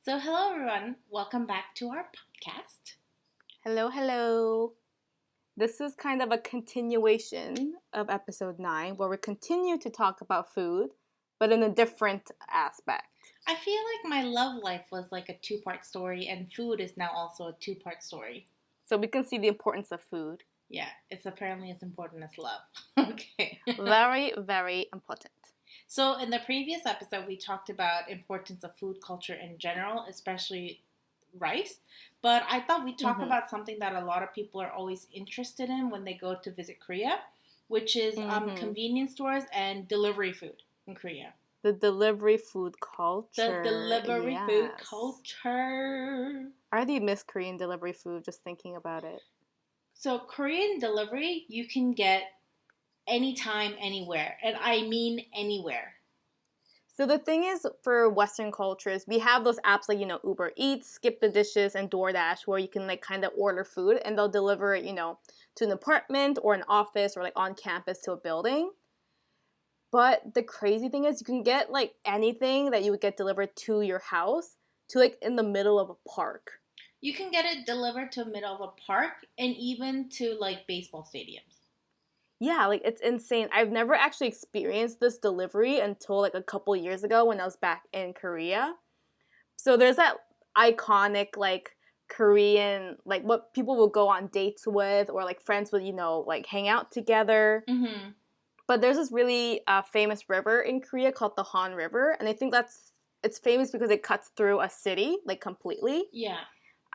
So, hello everyone. Welcome back to our podcast. Hello, hello. This is kind of a continuation of episode 9 where we continue to talk about food, but in a different aspect. I feel like my love life was like a two-part story, and food is now also a two-part story. So we can see the importance of food. Yeah, it's apparently as important as love. Okay. Very, very important. So, in the previous episode, we talked about importance of food culture in general, especially rice. But I thought we'd talk Mm-hmm. about something that a lot of people are always interested in when they go to visit Korea, which is Mm-hmm. convenience stores and delivery food in Korea. The delivery food The culture. delivery food Yes. culture. I already miss Korean delivery food just thinking about it. So, Korean delivery, you can get anytime, anywhere. And I mean anywhere. So the thing is, for Western cultures, we have those apps like, Uber Eats, Skip the Dishes, and DoorDash, where you can like kind of order food and they'll deliver it, to an apartment or an office or like on campus to a building. But the crazy thing is you can get like anything that you would get delivered to your house to like in the middle of a park. You can get it delivered to the middle of a park and even to like baseball stadiums. Yeah, like it's insane. I've never actually experienced this delivery until like a couple years ago when I was back in Korea. So there's that iconic like Korean like what people will go on dates with or like friends would like hang out together. Mm-hmm. But there's this really famous river in Korea called the Han River, and I think it's famous because it cuts through a city like completely. Yeah.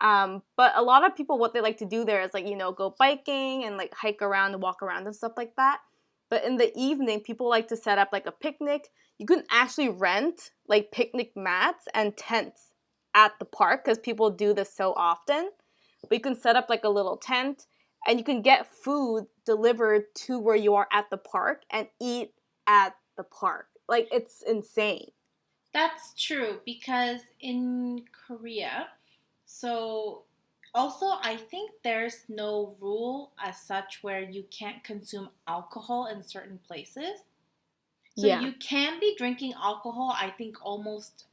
But a lot of people what they like to do there is like go biking and like hike around and walk around and stuff like that. But in the evening, people like to set up like a picnic. You can actually rent like picnic mats and tents at the park because people do this so often. But you can set up like a little tent and you can get food delivered to where you are at the park and eat at the park. Like it's insane. That's true because in Korea, so also I think there's no rule as such where you can't consume alcohol in certain places. So Yeah. you can be drinking alcohol, I think, almost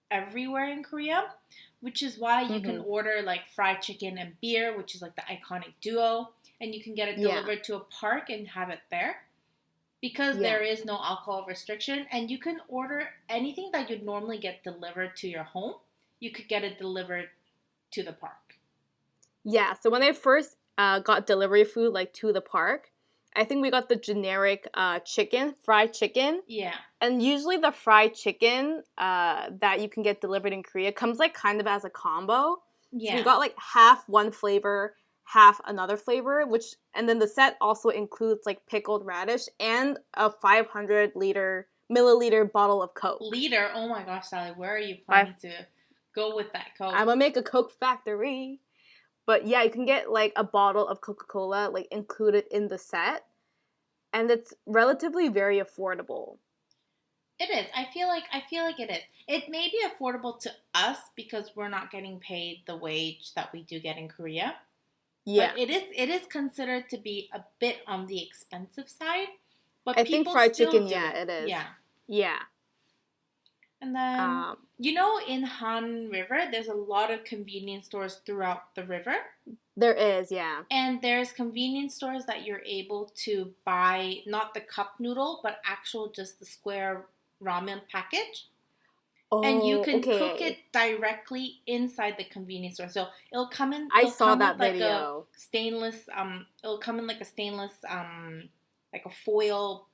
everywhere in Korea, which is why you can Mhm. order like fried chicken and beer, which is like the iconic duo, and you can get it Yeah. delivered to a park and have it there because Yeah. there is no alcohol restriction. And you can order anything that you'd normally get delivered to your home, you could get it delivered to the park. Yeah, so when I first got delivery food like to the park, I think we got the generic chicken, fried chicken, Yeah. and usually the fried chicken that you can get delivered in Korea comes like kind of as a combo. So we Yeah. got like half one flavor, half another flavor, and then the set also includes like pickled radish and a 500 milliliter bottle of Coke. Leader, oh my gosh, Sally, where are you Five, planning to go with that Coke? I'm gonna make a Coke factory. But yeah, you can get like a bottle of Coca-Cola like included in the set, and it's relatively very affordable. It is. I feel like it is. It may be affordable to us because we're not getting paid the wage that we do get in Korea. Yeah. But it is considered to be a bit on the expensive side. But I think people fried still chicken, do yeah, it. it is. Yeah. Yeah. And then Um, in Han River, there's a lot of convenience stores throughout the river. there is, yeah. And there's convenience stores that you're able to buy not the cup noodle, but actual just the square ramen package. And you Oh, can cook it okay. directly inside the convenience store. So I it'll saw come with that like a video. stainless it'll come in like a stainless like a foil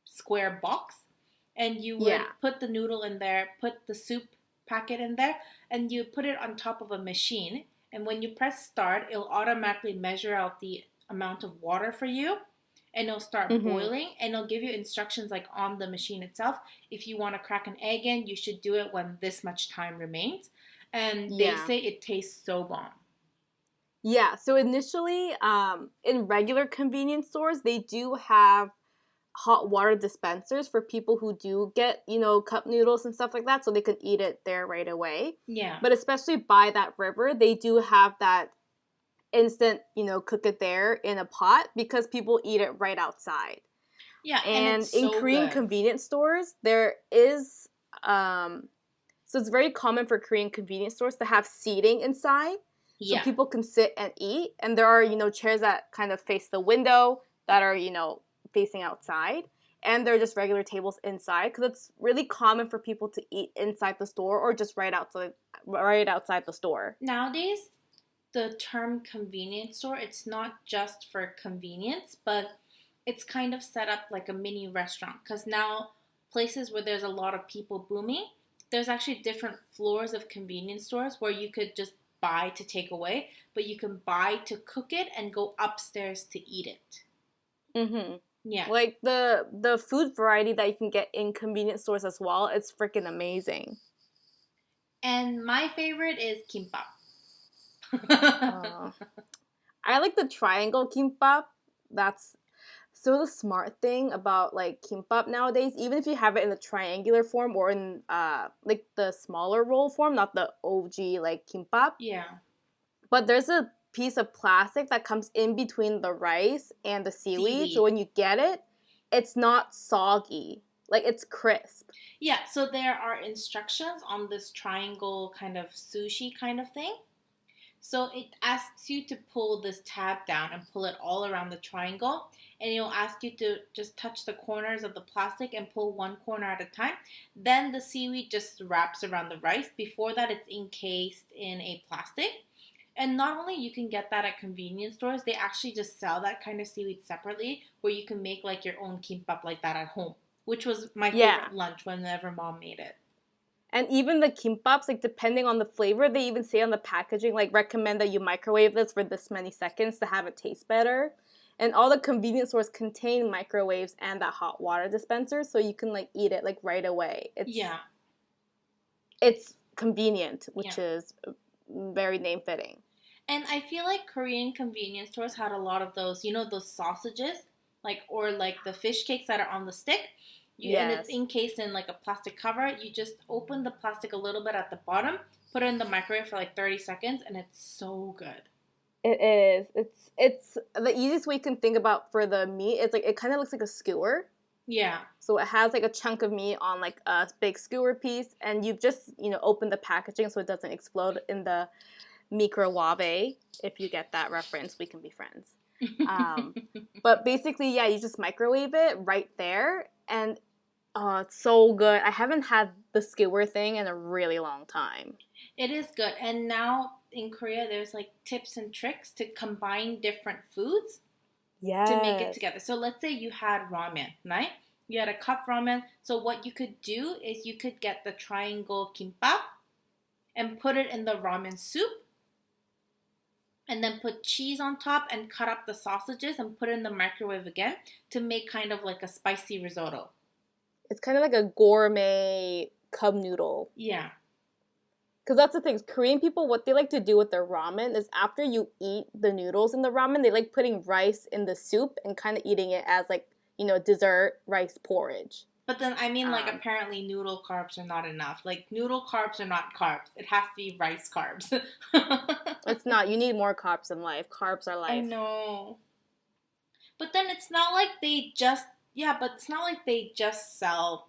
square box, and you would Yeah. put the noodle in there, put the soup packet in there, and you put it on top of a machine. And when you press start, it'll automatically measure out the amount of water for you, and it'll start Mm-hmm. boiling, and it'll give you instructions like on the machine itself. If you want to crack an egg in, you should do it when this much time remains. And they Yeah. say it tastes so bomb. Yeah, so initially, in regular convenience stores, they do have hot water dispensers for people who do get, cup noodles and stuff like that, so they can eat it there right away. Yeah. But especially by that river, they do have that instant, cook it there in a pot because people eat it right outside. Yeah, and And it's in so Korean good. convenience stores, there is um, So it's very common for Korean convenience stores to have seating inside so Yeah. people can sit and eat. And there are, chairs that kind of face the window that are, facing outside. And there are just regular tables inside because it's really common for people to eat inside the store or just right outside the store. Nowadays, the term convenience store, it's not just for convenience, but it's kind of set up like a mini restaurant because now places where there's a lot of people booming, there's actually different floors of convenience stores where you could just buy to take away, but you can buy to cook it and go upstairs to eat it. Mm-hmm. Yeah. Like the food variety that you can get in convenience stores as well, it's freaking amazing. And my favorite is kimbap. Uh, I like the triangle kimbap. That's so the smart thing about like kimbap nowadays, even if you have it in the triangular form or in like the smaller roll form, not the OG like kimbap, Yeah. but there's a piece of plastic that comes in between the rice and the seaweed. So Seaweed. when you get it, it's not soggy. Like it's crisp. Yeah, so there are instructions on this triangle kind of sushi kind of thing. So it asks you to pull this tab down and pull it all around the triangle. And it'll ask you to just touch the corners of the plastic and pull one corner at a time. Then the seaweed just wraps around the rice. Before that, it's encased in a plastic. And not only you can get that at convenience stores, they actually just sell that kind of seaweed separately where you can make like your own kimbap like that at home, which was my Yeah. favorite lunch whenever mom made it. And even the kimbaps, like depending on the flavor, they even say on the packaging, like recommend that you microwave this for this many seconds to have it taste better. And all the convenience stores contain microwaves and that hot water dispenser, so you can like eat it like right away. Yeah, It's convenient, yeah. which is very name fitting. And I feel like Korean convenience stores had a lot of those, those sausages, like or like the fish cakes that are on the stick. And it's Yes, encased in like a plastic cover. You just open the plastic a little bit at the bottom, put it in the microwave for like 30 seconds, and it's so good. it is. It's the easiest way you can think about for the meat. It's like it kind of looks like a skewer. Yeah, So it has like a chunk of meat on like a big skewer piece, and you've just opened the packaging so it doesn't explode in the microwave. If you get that reference, we can be friends. Um, but basically, yeah, you just microwave it right there, and oh, it's so good. I haven't had the skewer thing in a really long time. it is good. And now in Korea, there's like tips and tricks to combine different foods to make it Yes. together. So let's say you had ramen, right? You had a cup ramen. So what you could do is you could get the triangle kimbap and put it in the ramen soup and then put cheese on top and cut up the sausages and put it in the microwave again to make kind of like a spicy risotto. It's kind of like a gourmet cup noodle. Yeah. Because that's the thing. Korean people, what they like to do with their ramen is after you eat the noodles in the ramen, they like putting rice in the soup and kind of eating it as like, dessert rice porridge. But then, I mean, like, Um, apparently noodle carbs are not enough. Like, noodle carbs are not carbs. It has to be rice carbs. it's not. You need more carbs in life. Carbs are I life. know. But then it's not like they just, yeah, but it's not like they just sell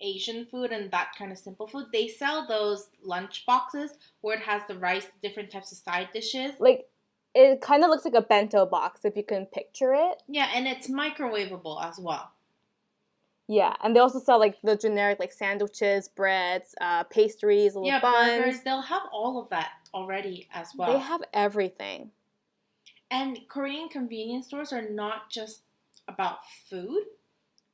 Asian food and that kind of simple food. They sell those lunch boxes where it has the rice, different types of side dishes. Like, it kind of looks like a bento box if you can picture it. Yeah, and it's microwavable as well. Yeah, and they also sell like the generic like sandwiches, breads, pastries, little Yeah, buns. burgers, they'll have all of that already as They well. have everything. And Korean convenience stores are not just about food.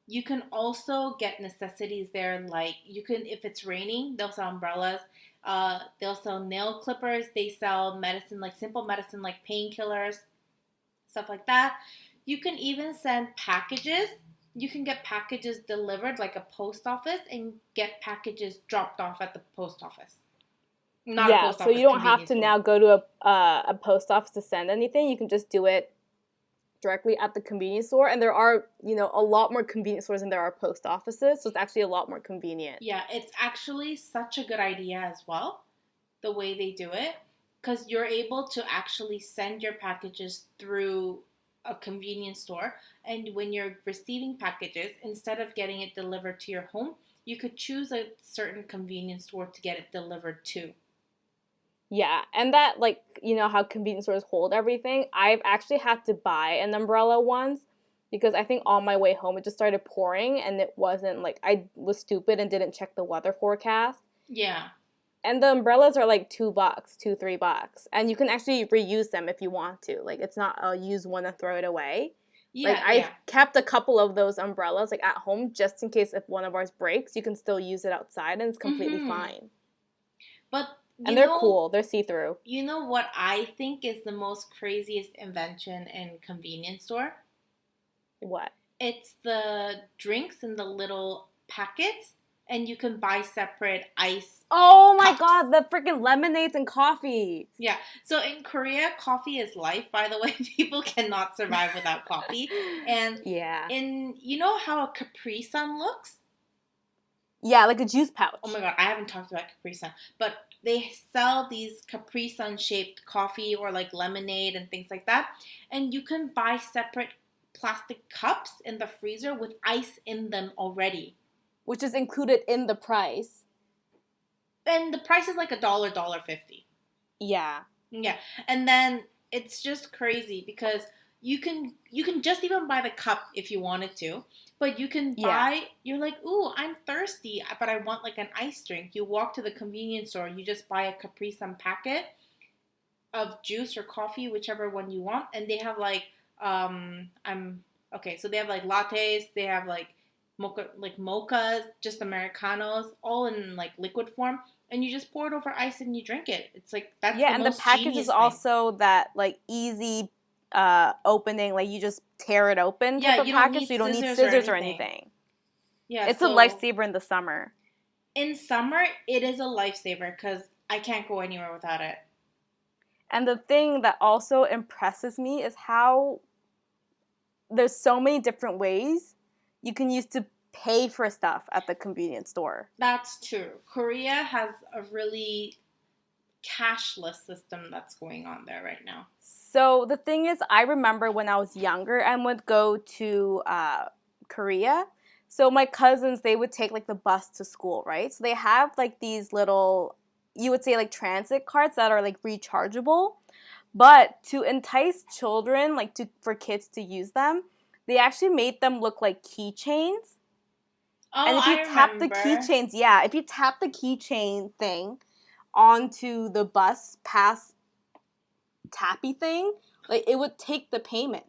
You can also get necessities there, like you can, if it's raining, they'll sell umbrellas. They'll sell nail clippers. They sell medicine, like simple medicine, like painkillers, stuff like that. You can even send packages. You can get packages delivered, like a post office, and get packages dropped off at the post office. Not a Yeah, post so office, you don't have convenience to store. now go to a post office to send anything. You can just do it directly at the convenience store. And there are, a lot more convenience stores than there are post offices. So it's actually a lot more convenient. Yeah, it's actually such a good idea as well, the way they do it, because you're able to actually send your packages through a convenience store. And when you're receiving packages, instead of getting it delivered to your home, you could choose a certain convenience store to get it delivered to. Yeah, and that, like, you know how convenience stores hold everything? I've actually had to buy an umbrella once because I think on my way home it just started pouring and it wasn't like I was stupid and didn't check the weather forecast. Yeah. And the umbrellas are like $2, $3, and you can actually reuse them if you want to. Like it's not a use one and throw it away. Like Yeah, I've yeah. kept a couple of those umbrellas like at home just in case if one of ours breaks, you can still use it outside and it's completely Mm-hmm. fine. But And they're cool. They're see-through. you know what I think is the most craziest invention in convenience store? What? It's the drinks in the little packets, and you can buy separate ice Oh my cups. god, the freaking lemonades and coffee. Yeah. So in Korea, coffee is life, by the way. People cannot survive without coffee. And Yeah. you know how a Capri Sun looks? Yeah, like a juice Oh pouch. my god, I haven't talked about Capri Sun, but they sell these Capri Sun shaped coffee or like lemonade and things like that. And you can buy separate plastic cups in the freezer with ice in them already. Which is included in the price. And the price is like $1, $1.50. Yeah. Yeah. And then it's just crazy because you can just even buy the cup if you wanted to, but you can Yeah. buy you're like, "Ooh, I'm thirsty, but I want like an ice drink." You walk to the convenience store, you just buy a Capri Sun packet of juice or coffee, whichever one you want, and they have like I'm okay, so they have like lattes, they have like mochas, just americanos, all in like liquid form, and you just pour it over ice and you drink it. It's like that's Yeah, the and the most package is genius thing. also that like easy opening, like you just tear it open type Yeah, of you don't package, need so you don't need scissors or scissors or anything. anything. Yeah, It's a so lifesaver in the summer. in summer it is a lifesaver because I can't go anywhere without it. And the thing that also impresses me is how there's so many different ways you can use to pay for stuff at the convenience store. That's true. Korea has a really cashless system that's going on there right now. So the thing is, I remember when I was younger and would go to Korea. So my cousins, they would take like the bus to school, right? So they have like these little, you would say like transit cards that are like rechargeable. But to entice children, like to for kids to use them, they actually made them look like keychains. Oh, And if you I tap the remember. keychains, yeah, if you tap the keychain thing onto the bus pass tappy thing, like it would take the payment.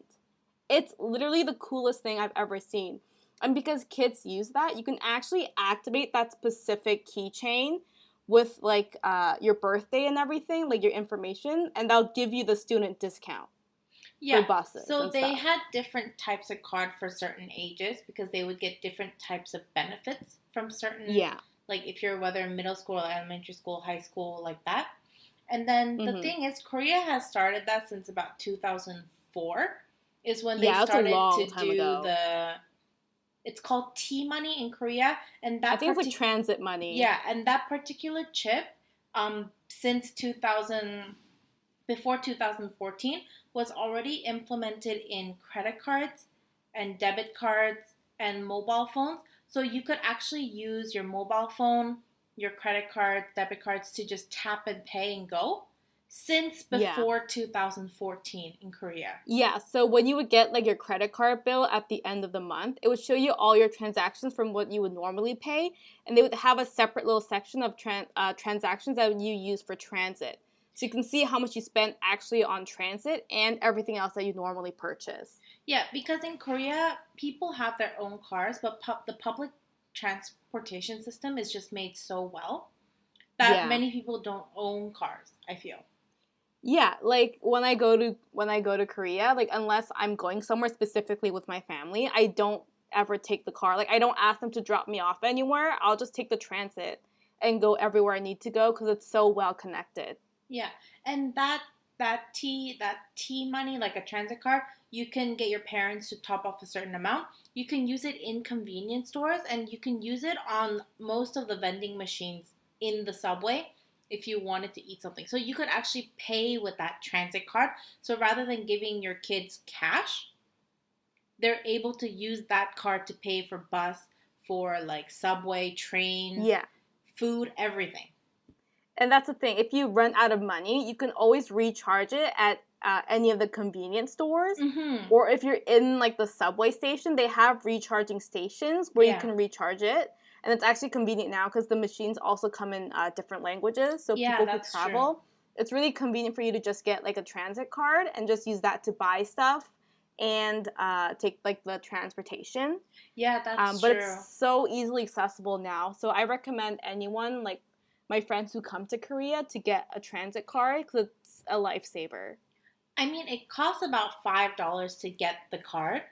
It's literally the coolest thing I've ever seen. And because kids use that, you can actually activate that specific keychain with like your birthday and everything, like your information, and they'll give you the student discount for Yeah. buses So and they stuff. had different types of card for certain ages because they would get different types of benefits from certain, Yeah. like if you're whether middle school, elementary school, high school, like that. And then the Mm-hmm. thing is, Korea has started that since about 2004, is when they Yeah, that's a started long to time do ago. it's called T money in Korea, and I think it's like transit money. yeah, and that particular chip, since 2000 before 2014 was already implemented in credit cards and debit cards and mobile phones. So you could actually use your mobile phone, your credit card, debit cards to just tap and pay and go since Yeah. before 2014 in Korea. Yeah, so when you would get like your credit card bill at the end of the month, it would show you all your transactions from what you would normally pay, and they would have a separate little section of transactions that you use for transit. So you can see how much you spent actually on transit and everything else that you normally purchase. Yeah, because in Korea, people have their own cars, but the public transportation system is just made so well that Yeah. many people don't own cars, I feel. Yeah, like when I go to Korea, like unless I'm going somewhere specifically with my family, I don't ever take the car. Like I don't ask them to drop me off anywhere. I'll just take the transit and go everywhere I need to go because it's so well connected. Yeah, and that T money, like a transit card, you can get your parents to top off a certain amount. You can use it in convenience stores, and you can use it on most of the vending machines in the subway if you wanted to eat something. So you could actually pay with that transit card. So rather than giving your kids cash, they're able to use that card to pay for bus, for like subway, trains, Yeah. food, everything. And that's the thing. If you run out of money, you can always recharge it at any of the convenience stores. Mm-hmm. Or if you're in like the subway station, they have recharging stations where you Yeah. can recharge it. And it's actually convenient now because the machines also come in different languages. So Yeah, people who that's true. travel, it's really convenient for you to just get like a transit card and just use that to buy stuff and take like the transportation. Yeah, that's But true. it's so easily accessible now. So I recommend anyone, like my friends who come to Korea, to get a transit card because it's a lifesaver. I mean, it costs about $5 to get the card,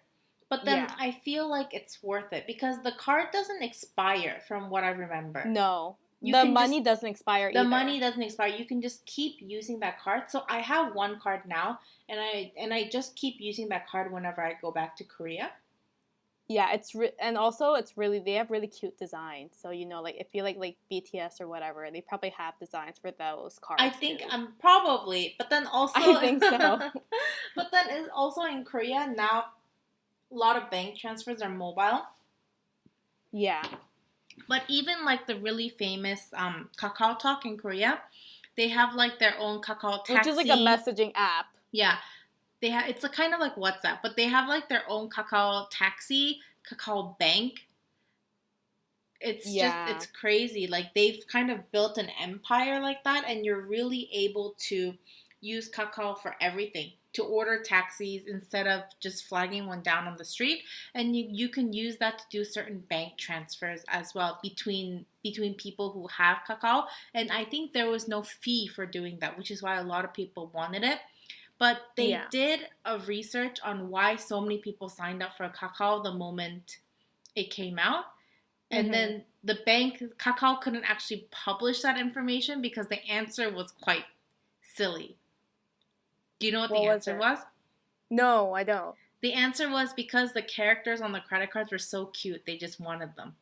but then Yeah. I feel like it's worth it because the card doesn't expire from what I remember. No. You The can just money doesn't expire the either. money doesn't expire. You can just keep using that card. So I have one card now and I just keep using that card whenever I go back to Korea. Yeah, and also it's really they have really cute designs. So like if you like BTS or whatever, they probably have designs for those I cards think too. I'm probably, but then also I think so. but then it's also in Korea now a lot of bank transfers are mobile. Yeah. But even like the really famous Kakao Talk in Korea, they have like their own Kakao Which is like a Taxi. messaging app. Yeah, they have. It's a kind of like WhatsApp, but they have like their own Kakao Taxi, Kakao Bank. Yeah. It's crazy. Like they've kind of built an empire like that, and you're really able to use Kakao for everything. To order taxis instead of just flagging one down on the street, and you can use that to do certain bank transfers as well between people who have Kakao. And I think there was no fee for doing that, which is why a lot of people wanted it. But they Yeah. did a research on why so many people signed up for Kakao the moment it came out. And Mhm. then the bank, Kakao couldn't actually publish that information because the answer was quite silly. Do you know what What the was answer it? was? No, I don't. The answer was because the characters on the credit cards were so cute, they just wanted them.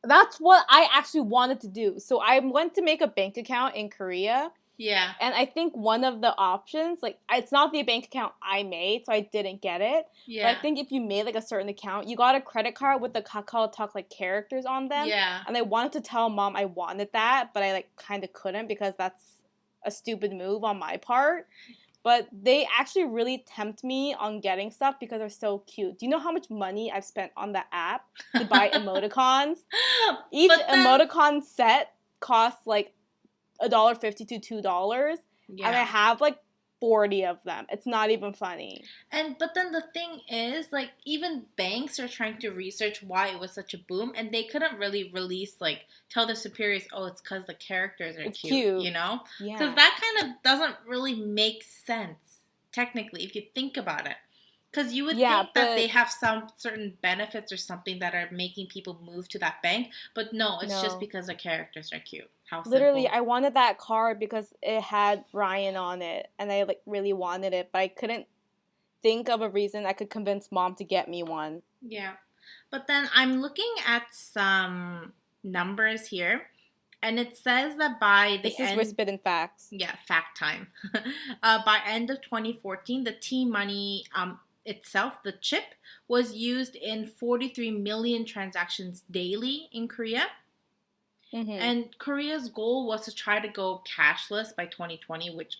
That's what I actually wanted to do. So I went to make a bank account in Korea. Yeah. And I think one of the options, like, it's not the bank account I made, so I didn't get it. Yeah. But I think if you made, like, a certain account, you got a credit card with the Kakao Talk, like, characters on them. Yeah. And I wanted to tell mom I wanted that, but I, like, kind of couldn't because that's a stupid move on my part. But they actually really tempt me on getting stuff because they're so cute. Do you know how much money I've spent on the app to buy emoticons? Each emoticon set costs, like, $1.50 to $2, Yeah. and I have like 40 of them. It's not even funny. But then the thing is, like, even banks are trying to research why it was such a boom, and they couldn't really release, like, tell their superiors, oh, it's because the characters are cute, you know? Yeah. Because that kind of doesn't really make sense, technically, if you think about it. Because you would think that they have some certain benefits or something that are making people move to that bank, but no, it's just because the characters are cute. How Literally, simple. I wanted that card because it had Ryan on it, and I like really wanted it, but I couldn't think of a reason I could convince mom to get me one. Yeah. But then I'm looking at some numbers here, and it says that by the This end... is Spit and Facts. Yeah, fact time. By end of 2014, the T-Money itself, the chip, was used in 43 million transactions daily in Korea. Mm-hmm. And Korea's goal was to try to go cashless by 2020, which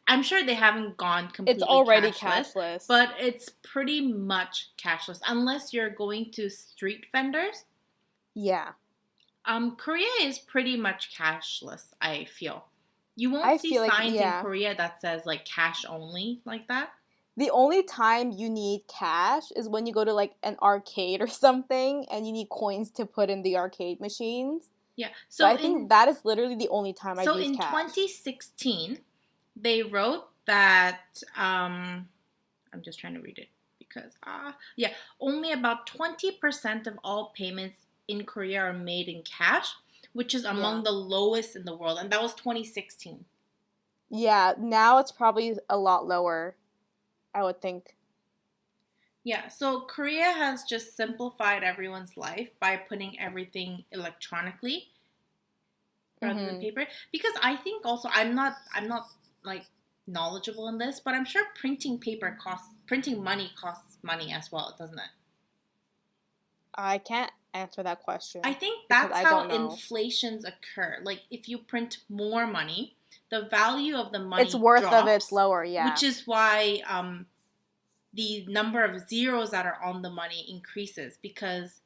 I'm sure they haven't gone completely It's already cashless. but it's pretty much cashless unless you're going to street vendors. Yeah. Korea is pretty much cashless, I feel. You won't see signs in Korea that says like cash only like that. The only time you need cash is when you go to like an arcade or something and you need coins to put in the arcade machines. Yeah. So I think that is literally the only time I use cash. So in 2016, they wrote that I'm just trying to read it because only about 20% of all payments in Korea are made in cash, which is among the lowest in the world, and that was 2016. Yeah, now it's probably a lot lower, I would think. Yeah, so Korea has just simplified everyone's life by putting everything electronically rather than paper. Because I think also I'm not like knowledgeable in this, but I'm sure printing money costs money as well, doesn't it? I can't answer that question. I think because that's I how don't know. inflations occur. Like if you print more money, the value of the Its money worth of it's drops, lower, yeah. which is why the number of zeros that are on the money increases because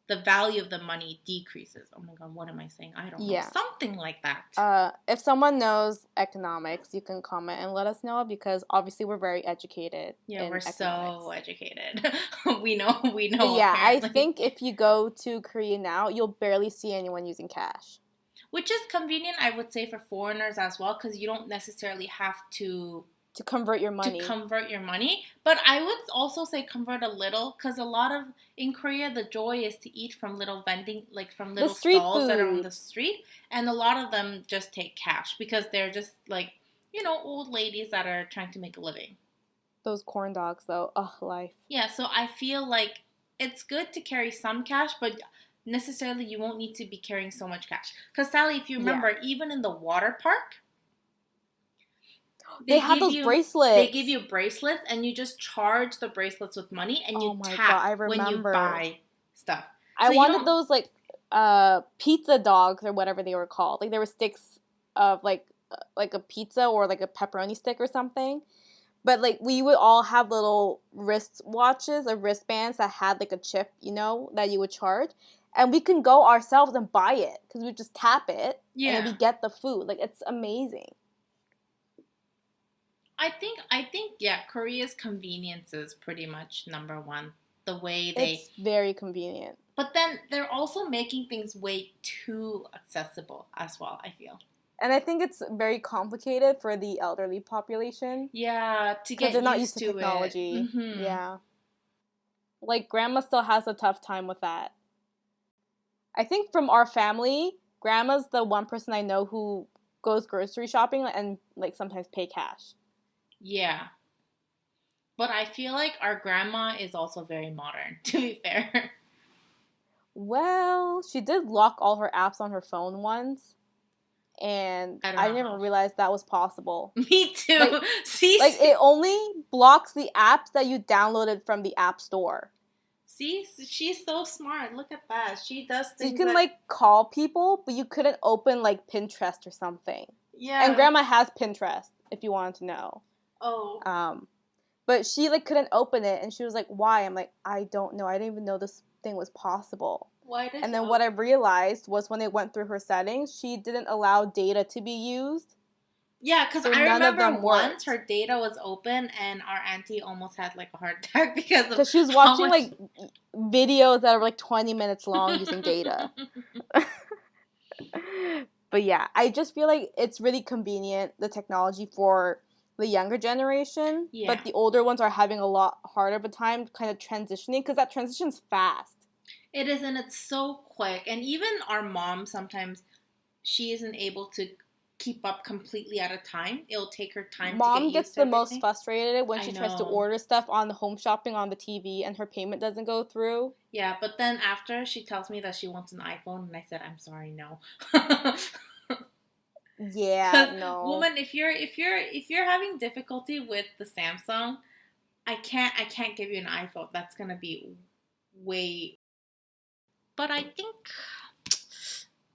the value of the money decreases. Oh my god, what am I saying? I don't know. Yeah. Something like that. If someone knows economics, you can comment and let us know because obviously we're very educated. Yeah, in we're economics. so educated. we know. But yeah, Apparently. I think if you go to Korea now, you'll barely see anyone using cash. Which is convenient, I would say, for foreigners as well, because you don't necessarily have to convert your money. But I would also say convert a little, because a lot of in Korea the joy is to eat from little vending, like from little stalls that are on the street, and a lot of them just take cash because they're just like old ladies that are trying to make a living. Those corn dogs though, life. Yeah, so I feel like it's good to carry some cash, but necessarily you won't need to be carrying so much cash. Because Sally, if you remember, even in the water park, they have those bracelets. They give you bracelets, and you just charge the bracelets with money, and you tap when you buy stuff. I wanted those like pizza dogs or whatever they were called. Like there were sticks of like a pizza or like a pepperoni stick or something. But like we would all have little wristwatches or wristbands that had like a chip, that you would charge. And we can go ourselves and buy it because we just tap it and then we get the food. Like it's amazing. I think yeah, Korea's convenience is pretty much number one. The way it's very convenient. But then they're also making things way too accessible as well, I feel. And I think it's very complicated for the elderly population. Yeah, to get they're not used to technology. Mm-hmm. Yeah. Like grandma still has a tough time with that. I think from our family, grandma's the one person I know who goes grocery shopping and like sometimes pay cash. Yeah. But I feel like our grandma is also very modern, to be fair. Well, she did lock all her apps on her phone once. And I never realized that was possible. Me too. Like, it only blocks the apps that you downloaded from the app store. See, she's so smart. Look at that. She does things. So you can like call people, but you couldn't open like Pinterest or something. Yeah. And grandma has Pinterest, if you wanted to know. Oh. But she like couldn't open it, and she was like, "Why?" I'm like, "I don't know. I didn't even know this thing was possible." And then what I realized was when it went through her settings, she didn't allow data to be used. Yeah, because I remember once her data was open and our auntie almost had like a heart attack because she was watching like videos that are like 20 minutes long using data. But yeah, I just feel like it's really convenient, the technology for the younger generation. Yeah. But the older ones are having a lot harder of a time kind of transitioning because that transition's fast. It is, and it's so quick. And even our mom, sometimes she isn't able to keep up completely at a time. It'll take her time to get used to everything. Mom gets the most frustrated when she tries to order stuff on the home shopping on the TV and her payment doesn't go through. Yeah, but then after she tells me that she wants an iPhone, and I said, I'm sorry, no. Yeah, no. Woman, if you're having difficulty with the Samsung, I can't give you an iPhone. That's gonna be way. But I think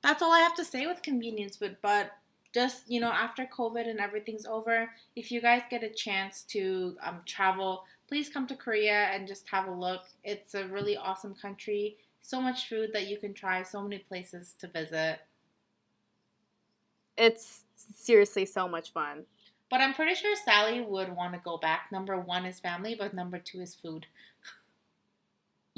that's all I have to say with convenience food. But just, after COVID and everything's over, if you guys get a chance to travel, please come to Korea and just have a look. It's a really awesome country. So much food that you can try. So many places to visit. It's seriously so much fun. But I'm pretty sure Sally would want to go back. Number 1 is family, but number 2 is food.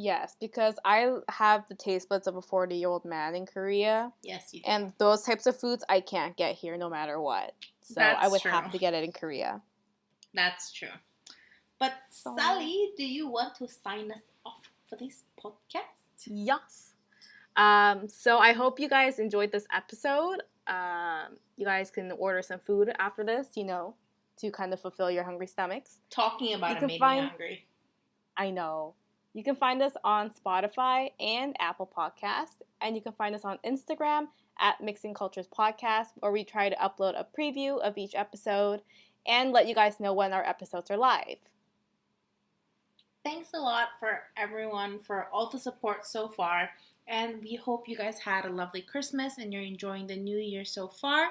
Yes, because I have the taste buds of a 40-year-old man in Korea. Yes, you do. And those types of foods I can't get here no matter what. So I would have to get it in Korea. That's true. But Sally, do you want to sign us off for this podcast? Yes. So I hope you guys enjoyed this episode. You guys can order some food after this, to kind of fulfill your hungry stomachs. Talking about it made me hungry. I know. You can find us on Spotify and Apple Podcasts, and you can find us on Instagram at Mixing Cultures Podcast, where we try to upload a preview of each episode and let you guys know when our episodes are live. Thanks a lot for everyone for all the support so far. And we hope you guys had a lovely Christmas and you're enjoying the new year so far.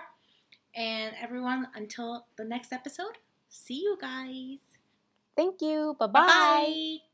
And everyone, until the next episode, see you guys. Thank you. Bye Bye bye. bye.